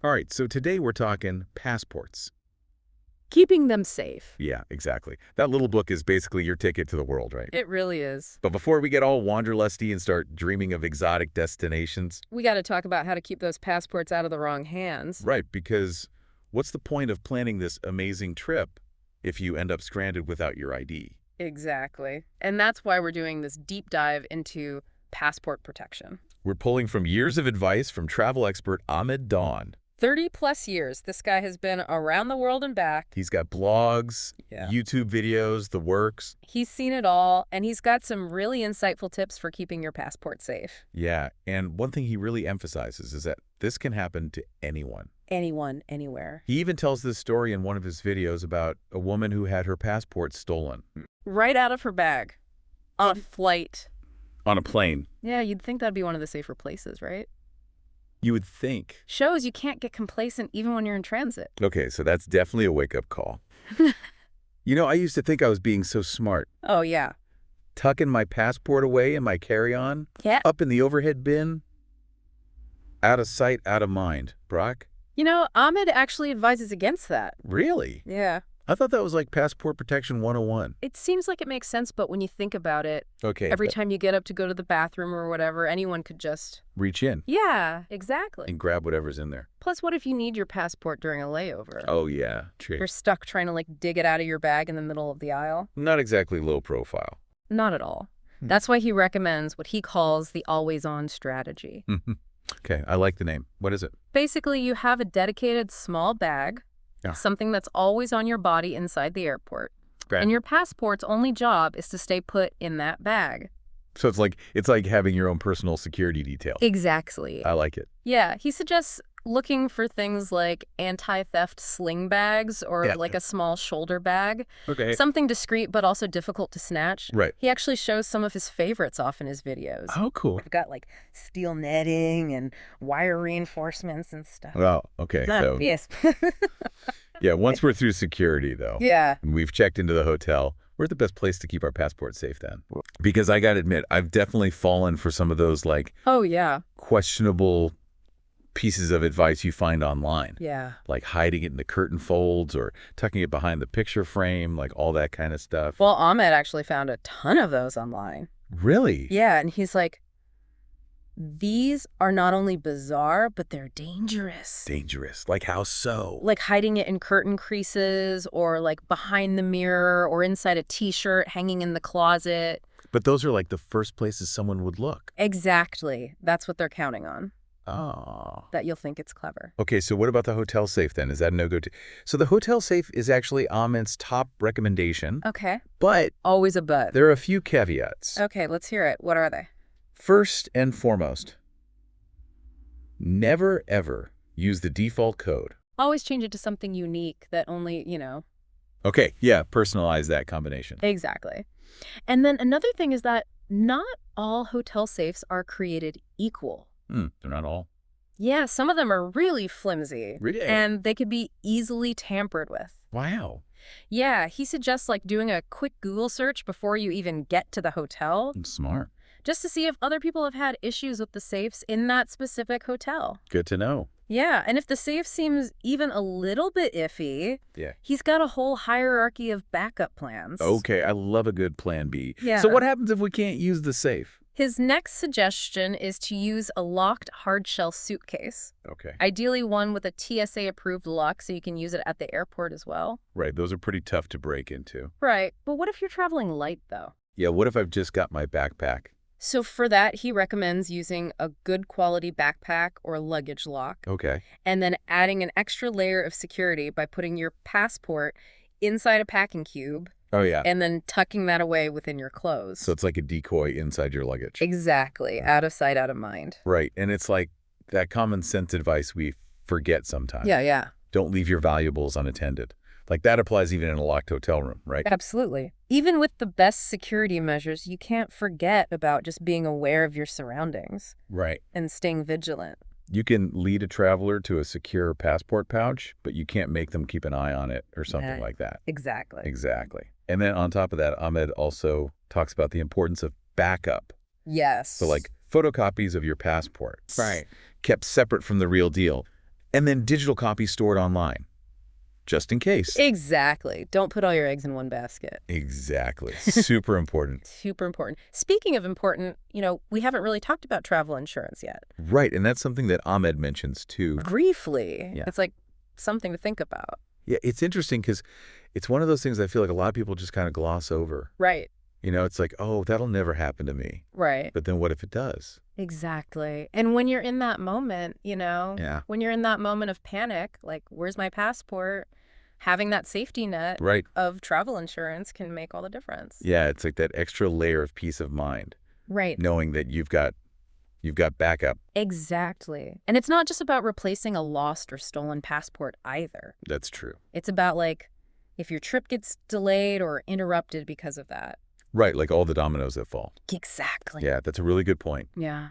All right, so today we're talking passports. Keeping them safe. Yeah, exactly. That little book is basically your ticket to the world, right? It really is. But before we get all wanderlusty and start dreaming of exotic destinations, We got to talk about how to keep those passports out of the wrong hands. right, because what's the point of planning this amazing trip if you end up stranded without your ID? Exactly. And that's why we're doing this deep dive into passport protection. We're pulling from years of advice from travel expert Ahmed Dawn. 30 plus years, this guy has been around the world and back. He's got blogs, Yeah. YouTube videos, the works. He's seen it all, and he's got some really insightful tips for keeping your passport safe. Yeah, and one thing he really emphasizes is that this can happen to anyone. Anyone, anywhere. He even tells this story in one of his videos about a woman who had her passport stolen. Right out of her bag. On a flight. On a plane. Yeah, you'd think that'd be one of the safer places, right? You would think. Shows you can't get complacent even when you're in transit. Okay, so that's definitely a wake-up call. You know, I used to think I was being so smart. Oh, yeah. Tucking my passport away in my carry-on. Yeah. Up in the overhead bin. Out of sight, out of mind. Brock? You know, Ahmed actually advises against that. Really? Yeah. I thought that was like passport protection 101. It seems like it makes sense, but when you think about it, Okay. every time you get up to go to the bathroom or whatever, anyone could just... Reach in Yeah, exactly. and grab whatever's in there. Plus, what if you need your passport during a layover? Oh, yeah. True. You're stuck trying to, dig it out of your bag in the middle of the aisle? Not exactly low profile. Not at all. That's why he recommends what he calls the always-on strategy. Okay, I like the name. What is it? Basically, you have a dedicated small bag, Yeah. something that's always on your body inside the airport. Great. And your passport's only job is to stay put in that bag. So it's like having your own personal security detail. Exactly. I like it. Yeah, he suggests looking for things like anti-theft sling bags or Yeah. like a small shoulder bag. Okay. Something discreet but also difficult to snatch. Right. He actually shows some of his favorites off in his videos. Oh, cool. They've got steel netting and wire reinforcements and stuff. Well, okay. So, Yes. yeah, once we're through security, though, Yeah. and we've checked into the hotel, we're the best place to keep our passport safe then. Because I got to admit, I've definitely fallen for some of those, Oh, yeah. questionable pieces of advice you find online. Yeah. Like hiding it in the curtain folds or tucking it behind the picture frame, like all that kind of stuff. Well, Ahmed actually found a ton of those online. Really? Yeah, and he's like, these are not only bizarre, but they're dangerous. Dangerous. Like how so? Like hiding it in curtain creases or behind the mirror or inside a t-shirt hanging in the closet. But those are like the first places someone would look. Exactly. That's what they're counting on. Oh. That you'll think it's clever. Okay, so what about the hotel safe then? Is that a no-go? So the hotel safe is actually Ahmed's top recommendation, Okay. but Always a but. there are a few caveats. Okay, let's hear it. What are they? First and foremost, never ever use the default code. Always change it to something unique that only, Okay, yeah, personalize that combination. Exactly. And then another thing is that not all hotel safes are created equal. They're not all. Yeah, some of them are really flimsy. Really? And they could be easily tampered with. Wow. Yeah, he suggests doing a quick Google search before you even get to the hotel, Smart. just to see if other people have had issues with the safes in that specific hotel. Good to know. Yeah, and if the safe seems even a little bit iffy, Yeah. he's got a whole hierarchy of backup plans. Okay, I love a good plan B. Yeah. So what happens if we can't use the safe? His next suggestion is to use a locked hard-shell suitcase. Okay. Ideally one with a TSA-approved lock so you can use it at the airport as well. Right, those are pretty tough to break into. Right, but what if you're traveling light, though? Yeah, what if I've just got my backpack? So for that, he recommends using a good quality backpack or luggage lock, Okay. and then adding an extra layer of security by putting your passport inside a packing cube, Oh, yeah. and then tucking that away within your clothes. So it's like a decoy inside your luggage. Exactly. Out of sight, out of mind. Right, and it's like that common sense advice we forget sometimes. Yeah. Don't leave your valuables unattended. Like that applies even in a locked hotel room, right? Absolutely. Even with the best security measures, you can't forget about just being aware of your surroundings Right. and staying vigilant. You can lead a traveler to a secure passport pouch, but you can't make them keep an eye on it or something Yeah. like that. Exactly. Exactly. And then on top of that, Ahmed also talks about the importance of backup. Yes. So like photocopies of your passport. Right. Kept separate from the real deal. And then digital copies stored online, just in case. Exactly. Don't put all your eggs in one basket. Exactly. Super important. Super important. Speaking of important, we haven't really talked about travel insurance yet. Right, and that's something that Ahmed mentions too. Briefly. Yeah. It's like something to think about. Yeah, it's interesting because it's one of those things I feel like a lot of people just kind of gloss over. Right. It's like, oh, that'll never happen to me. Right. But then what if it does? Exactly. And when you're in that moment, Yeah. when you're in that moment of panic, like, where's my passport? Having that safety net Right. of travel insurance can make all the difference. Yeah, it's like that extra layer of peace of mind. Right. Knowing that you've got backup. Exactly. And it's not just about replacing a lost or stolen passport either. That's true. It's about, like, if your trip gets delayed or interrupted because of that. Right, like all the dominoes that fall. Exactly. Yeah, that's a really good point. Yeah.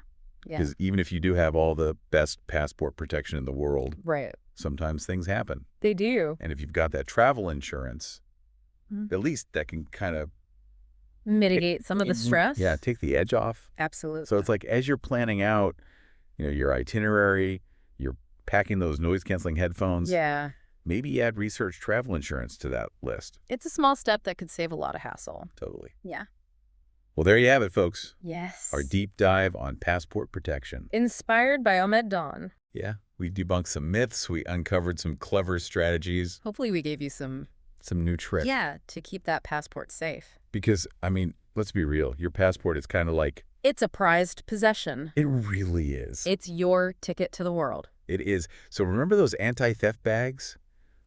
Yeah. Because even if you do have all the best passport protection in the world, Right. sometimes things happen. They do. And if you've got that travel insurance, at least that can kind of Mitigate some of the stress. Yeah, take the edge off. Absolutely. So it's like as you're planning out, your itinerary, you're packing those noise-canceling headphones. Yeah. Maybe add research travel insurance to that list. It's a small step that could save a lot of hassle. Totally. Yeah. Well, there you have it, folks. Yes. Our deep dive on passport protection. Inspired by Ahmed Dawn. Yeah, we debunked some myths. We uncovered some clever strategies. Hopefully we gave you some new tricks. Yeah, to keep that passport safe. Because, let's be real. Your passport is kind of like... It's a prized possession. It really is. It's your ticket to the world. It is. So remember those anti-theft bags?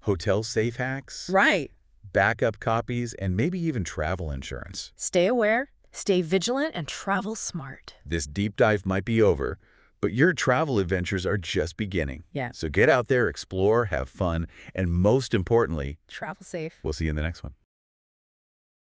Hotel safe hacks? Right. Backup copies, and maybe even travel insurance. Stay aware, stay vigilant, and travel smart. This deep dive might be over, but your travel adventures are just beginning. Yeah. So get out there, explore, have fun, and most importantly, travel safe. we'll see you in the next one.